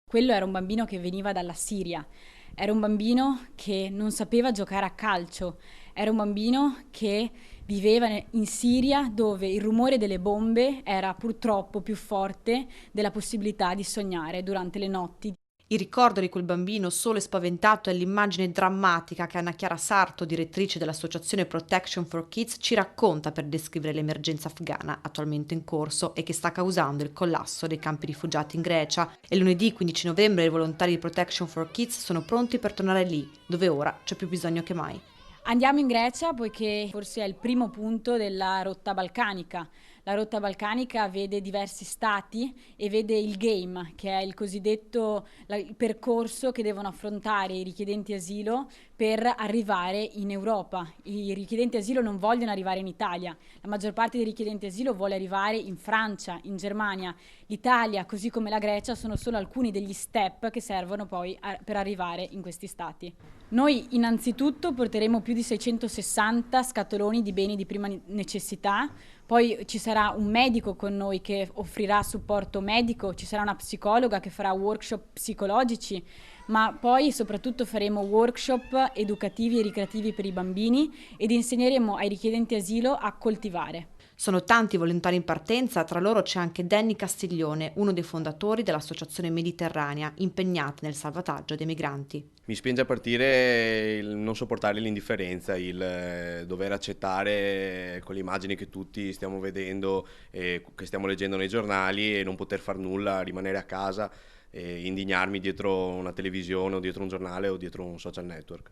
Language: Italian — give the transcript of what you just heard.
Quello era un bambino che veniva dalla Siria, era un bambino che non sapeva giocare a calcio, era un bambino che viveva in Siria dove il rumore delle bombe era purtroppo più forte della possibilità di sognare durante le notti. Il ricordo di quel bambino solo e spaventato è l'immagine drammatica che Anna Chiara Sarto, direttrice dell'associazione Protection for Kids, ci racconta per descrivere l'emergenza afghana attualmente in corso e che sta causando il collasso dei campi rifugiati in Grecia. E lunedì 15 novembre i volontari di Protection for Kids sono pronti per tornare lì, dove ora c'è più bisogno che mai. Andiamo in Grecia poiché forse è il primo punto della rotta balcanica. La rotta balcanica vede diversi stati e vede il game, che è il cosiddetto il percorso che devono affrontare i richiedenti asilo per arrivare in Europa. I richiedenti asilo non vogliono arrivare in Italia, la maggior parte dei richiedenti asilo vuole arrivare in Francia, in Germania. L'Italia, così come la Grecia, sono solo alcuni degli step che servono poi per arrivare in questi stati. Noi innanzitutto porteremo più di 660 scatoloni di beni di prima necessità, poi ci sarà un medico con noi che offrirà supporto medico, ci sarà una psicologa che farà workshop psicologici, ma poi soprattutto faremo workshop educativi e ricreativi per i bambini ed insegneremo ai richiedenti asilo a coltivare. Sono tanti volontari in partenza, tra loro c'è anche Danny Castiglione, uno dei fondatori dell'Associazione Mediterranea, impegnata nel salvataggio dei migranti. Mi spinge a partire il non sopportare l'indifferenza, il dover accettare con le immagini che tutti stiamo vedendo e che stiamo leggendo nei giornali e non poter far nulla, rimanere a casa e indignarmi dietro una televisione o dietro un giornale o dietro un social network.